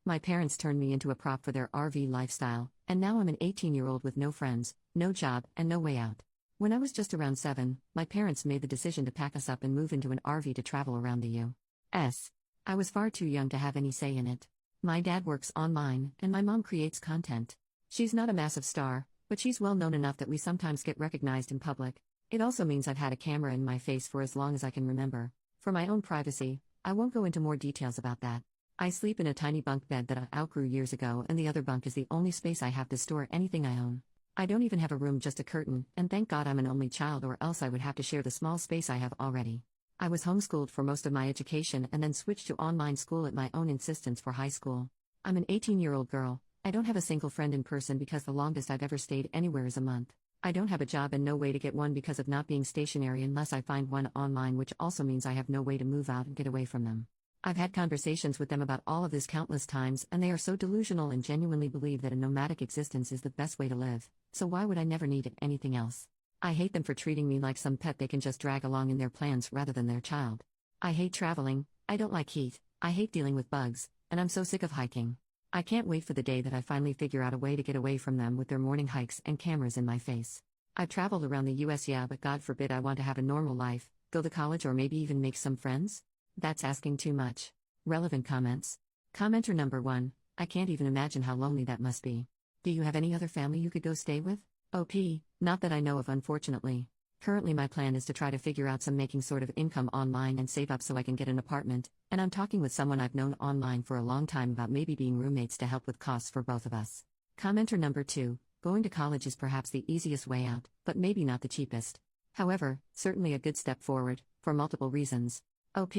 My parents turned me into a prop for their RV lifestyle, and now I'm an 18-year-old with no friends, no job, and no way out. When I was just around 7, my parents made the decision to pack us up and move into an RV to travel around the U.S. I was far too young to have any say in it. My dad works online, and my mom creates content. She's not a massive star, but she's well known enough that we sometimes get recognized in public. It also means I've had a camera in my face for as long as I can remember. For my own privacy, I won't go into more details about that. I sleep in a tiny bunk bed that I outgrew years ago, and the other bunk is the only space I have to store anything I own. I don't even have a room, just a curtain, and thank God I'm an only child, or else I would have to share the small space I have already. I was homeschooled for most of my education and then switched to online school at my own insistence for high school. I'm an 18-year-old girl. I don't have a single friend in person because the longest I've ever stayed anywhere is a month. I don't have a job and no way to get one because of not being stationary unless I find one online, which also means I have no way to move out and get away from them. I've had conversations with them about all of this countless times, and they are so delusional and genuinely believe that a nomadic existence is the best way to live, so why would I never need anything else? I hate them for treating me like some pet they can just drag along in their plans rather than their child. I hate traveling, I don't like heat, I hate dealing with bugs, and I'm so sick of hiking. I can't wait for the day that I finally figure out a way to get away from them with their morning hikes and cameras in my face. I've traveled around the US, yeah, but God forbid I want to have a normal life, go to college, or maybe even make some friends? That's asking too much. Relevant comments. Commenter number 1, I can't even imagine how lonely that must be. Do you have any other family you could go stay with? OP, not that I know of, unfortunately. Currently my plan is to try to figure out some making sort of income online and save up so I can get an apartment, and I'm talking with someone I've known online for a long time about maybe being roommates to help with costs for both of us. Commenter number 2, going to college is perhaps the easiest way out, but maybe not the cheapest. However, certainly a good step forward, for multiple reasons. OP,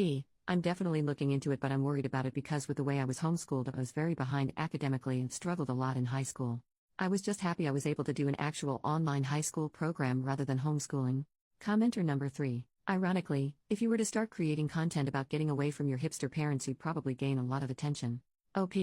I'm definitely looking into it, but I'm worried about it because with the way I was homeschooled, I was very behind academically and struggled a lot in high school. I was just happy I was able to do an actual online high school program rather than homeschooling. Commenter number 3, ironically, if you were to start creating content about getting away from your hipster parents, you'd probably gain a lot of attention. OP,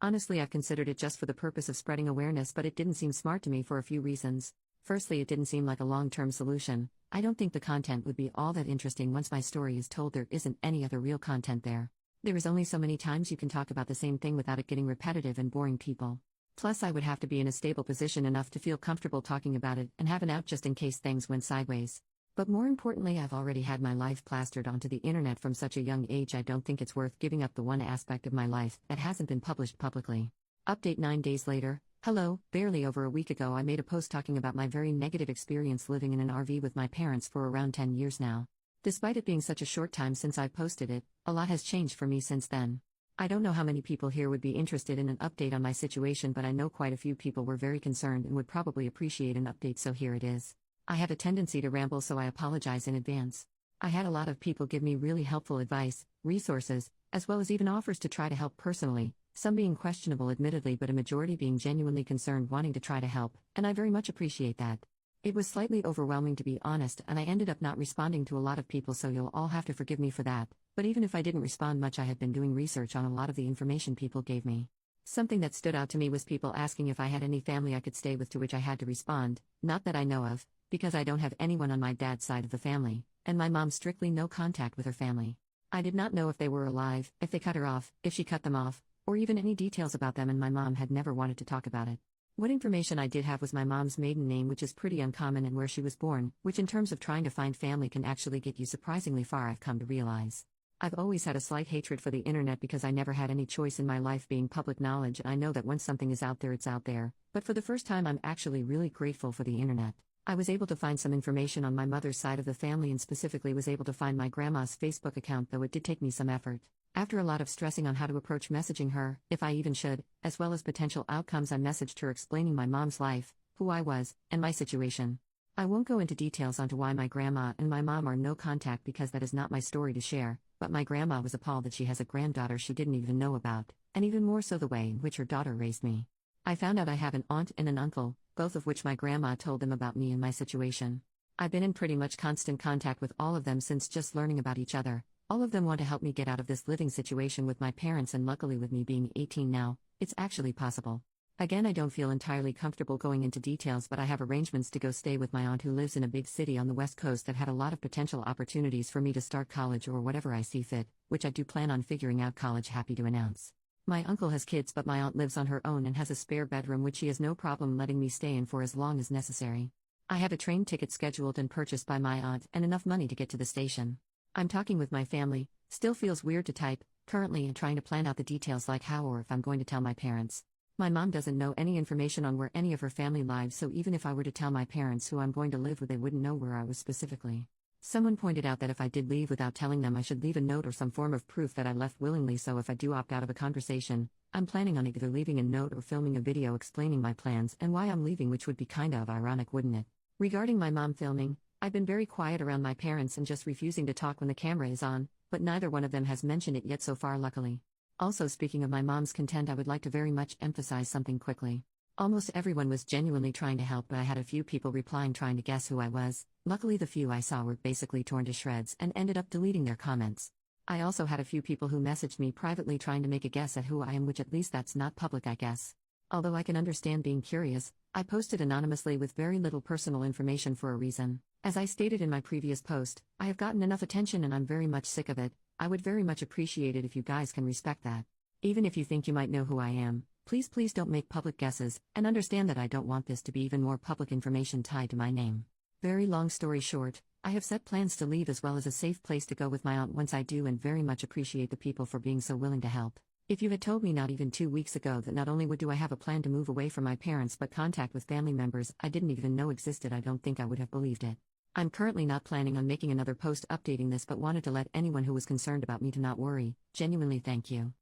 honestly, I've considered it just for the purpose of spreading awareness, but it didn't seem smart to me for a few reasons. Firstly, it didn't seem like a long-term solution. I don't think the content would be all that interesting once my story is told. There isn't any other real content there. There is only so many times you can talk about the same thing without it getting repetitive and boring people. Plus, I would have to be in a stable position enough to feel comfortable talking about it and have an out just in case things went sideways. But more importantly, I've already had my life plastered onto the internet from such a young age. I don't think it's worth giving up the one aspect of my life that hasn't been published publicly. Update 9 days later. Hello, barely over a week ago I made a post talking about my very negative experience living in an RV with my parents for around 10 years now. Despite it being such a short time since I posted it, a lot has changed for me since then. I don't know how many people here would be interested in an update on my situation, but I know quite a few people were very concerned and would probably appreciate an update, so here it is. I have a tendency to ramble, so I apologize in advance. I had a lot of people give me really helpful advice, resources, as well as even offers to try to help personally, some being questionable admittedly, but a majority being genuinely concerned, wanting to try to help, and I very much appreciate that. It was slightly overwhelming, to be honest, and I ended up not responding to a lot of people, so you'll all have to forgive me for that. But even if I didn't respond much, I had been doing research on a lot of the information people gave me. Something that stood out to me was people asking if I had any family I could stay with, to which I had to respond, not that I know of, because I don't have anyone on my dad's side of the family, and my mom strictly no contact with her family. I did not know if they were alive, if they cut her off, if she cut them off, or even any details about them, and my mom had never wanted to talk about it. What information I did have was my mom's maiden name, which is pretty uncommon, and where she was born, which in terms of trying to find family can actually get you surprisingly far, I've come to realize. I've always had a slight hatred for the internet because I never had any choice in my life being public knowledge, and I know that once something is out there, it's out there, but for the first time I'm actually really grateful for the internet. I was able to find some information on my mother's side of the family, and specifically was able to find my grandma's Facebook account, though it did take me some effort. After a lot of stressing on how to approach messaging her, if I even should, as well as potential outcomes, I messaged her explaining my mom's life, who I was, and my situation. I won't go into details onto why my grandma and my mom are no contact, because that is not my story to share, but my grandma was appalled that she has a granddaughter she didn't even know about, and even more so the way in which her daughter raised me. I found out I have an aunt and an uncle, both of which my grandma told them about me and my situation. I've been in pretty much constant contact with all of them since just learning about each other. All of them want to help me get out of this living situation with my parents, and luckily with me being 18 now, it's actually possible. Again, I don't feel entirely comfortable going into details, but I have arrangements to go stay with my aunt who lives in a big city on the West Coast that had a lot of potential opportunities for me to start college or whatever I see fit, which I do plan on figuring out college, happy to announce. My uncle has kids, but my aunt lives on her own and has a spare bedroom which she has no problem letting me stay in for as long as necessary. I have a train ticket scheduled and purchased by my aunt and enough money to get to the station. I'm talking with my family, still feels weird to type, currently, and trying to plan out the details like how or if I'm going to tell my parents. My mom doesn't know any information on where any of her family lives, so even if I were to tell my parents who I'm going to live with, they wouldn't know where I was specifically. Someone pointed out that if I did leave without telling them, I should leave a note or some form of proof that I left willingly, so if I do opt out of a conversation, I'm planning on either leaving a note or filming a video explaining my plans and why I'm leaving, which would be kinda of ironic, wouldn't it? Regarding my mom filming, I've been very quiet around my parents and just refusing to talk when the camera is on, but neither one of them has mentioned it yet so far, luckily. Also, speaking of my mom's content, I would like to very much emphasize something quickly. Almost everyone was genuinely trying to help, but I had a few people replying trying to guess who I was. Luckily, the few I saw were basically torn to shreds and ended up deleting their comments. I also had a few people who messaged me privately trying to make a guess at who I am, which at least that's not public, I guess. Although I can understand being curious, I posted anonymously with very little personal information for a reason. As I stated in my previous post, I have gotten enough attention and I'm very much sick of it. I would very much appreciate it if you guys can respect that. Even if you think you might know who I am, please don't make public guesses, and understand that I don't want this to be even more public information tied to my name. Very long story short, I have set plans to leave as well as a safe place to go with my aunt once I do, and very much appreciate the people for being so willing to help. If you had told me not even 2 weeks ago that not only do I have a plan to move away from my parents but contact with family members I didn't even know existed, I don't think I would have believed it. I'm currently not planning on making another post updating this, but wanted to let anyone who was concerned about me to not worry. Genuinely, thank you.